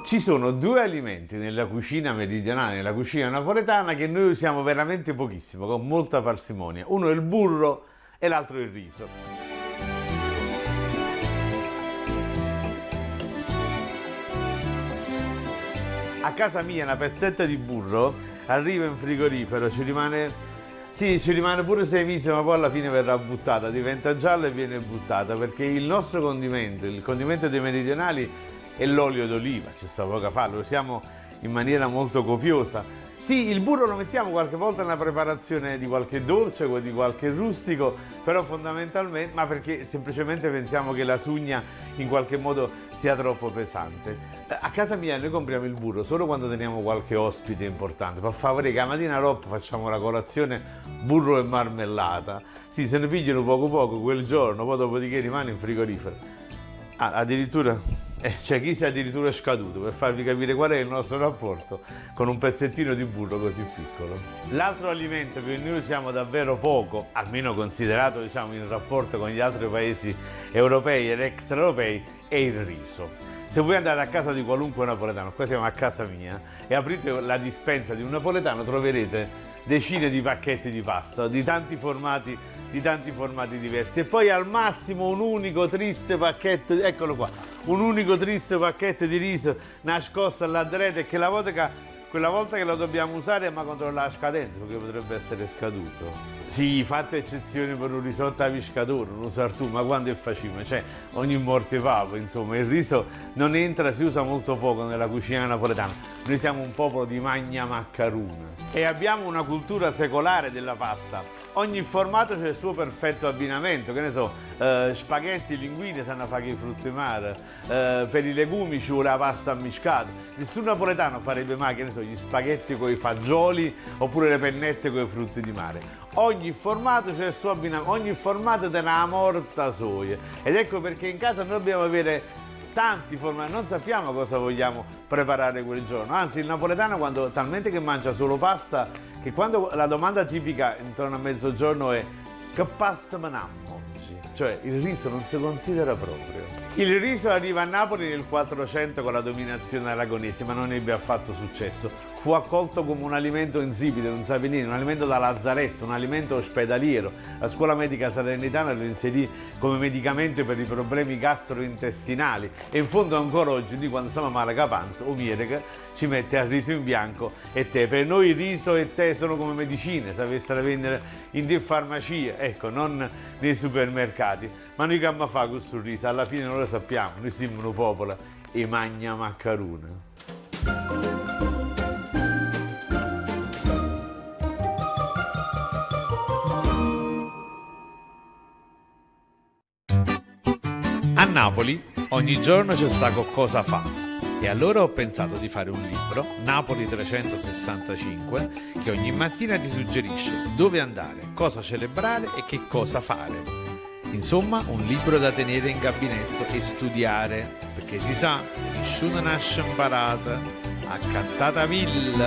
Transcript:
Ci sono due alimenti nella cucina meridionale, nella cucina napoletana, che noi usiamo veramente pochissimo, con molta parsimonia. Uno è il burro e l'altro è il riso. A casa mia una pezzetta di burro arriva in frigorifero, ci rimane pure 6 mesi, ma poi alla fine verrà buttata, diventa gialla e viene buttata, perché il nostro condimento, il condimento dei meridionali, è l'olio d'oliva, ci sta poco a fare, lo usiamo in maniera molto copiosa. Sì, il burro lo mettiamo qualche volta nella preparazione di qualche dolce o di qualche rustico, però fondamentalmente, ma perché semplicemente pensiamo che la sugna in qualche modo sia troppo pesante. A casa mia noi compriamo il burro solo quando teniamo qualche ospite importante, per favore che la mattina dopo facciamo la colazione burro e marmellata. Sì, se ne pigliano poco poco quel giorno, poi dopodiché rimane in frigorifero. Ah, addirittura c'è chi si è addirittura scaduto, per farvi capire qual è il nostro rapporto con un pezzettino di burro così piccolo. L'altro alimento che noi usiamo davvero poco, almeno considerato diciamo in rapporto con gli altri paesi europei ed extraeuropei, è il riso. Se voi andate a casa di qualunque napoletano, qua siamo a casa mia, e aprite la dispensa di un napoletano, troverete decine di pacchetti di pasta, di tanti formati diversi, e poi al massimo un unico triste pacchetto, eccolo qua, un unico triste pacchetto di riso nascosto all'andrete, che quella volta che lo dobbiamo usare ma controllare la scadenza, perché potrebbe essere scaduto. Sì, fatte eccezioni per un risotto a pescatore, un sartù, ma quando è facile, cioè ogni morte pavo, insomma, il riso non entra, si usa molto poco nella cucina napoletana. Noi siamo un popolo di magna maccaruna e abbiamo una cultura secolare della pasta. Ogni formato c'è il suo perfetto abbinamento, che ne so, spaghetti, linguine sanno fare i frutti di mare, per i legumi ci vuole la pasta ammiscata. Nessun napoletano farebbe mai, che ne so, gli spaghetti con i fagioli oppure le pennette con i frutti di mare. Ogni formato c'è il suo abbinamento, ogni formato te una morta soia. Ed ecco perché in casa noi dobbiamo avere tanti formati, non sappiamo cosa vogliamo preparare quel giorno. Anzi, il napoletano, quando talmente che mangia solo pasta, che quando la domanda tipica intorno a mezzogiorno è che pasta mangiamo oggi? Cioè il riso non si considera proprio. Il riso arriva a Napoli nel 400 con la dominazione aragonese, ma non ebbe affatto successo. Fu accolto come un alimento insipida, un sapenino, un alimento da lazzaretto, un alimento ospedaliero. La scuola medica salernitana lo inserì come medicamento per i problemi gastrointestinali, e in fondo ancora oggi, di quando siamo male capanza, o mierica, ci mette al riso in bianco e tè. Per noi riso e tè sono come medicine, se avessero a vendere in farmacie, ecco, non nei supermercati. Ma noi che abbiamo fatto questo riso? Alla fine non lo sappiamo, noi siamo un popolo e magna maccaruna. A Napoli ogni giorno c'è sta cosa fa, e allora ho pensato di fare un libro, Napoli 365, che ogni mattina ti suggerisce dove andare, cosa celebrare e che cosa fare. Insomma, un libro da tenere in gabinetto e studiare, perché si sa, nessuno nasce imparato, a cantata villa.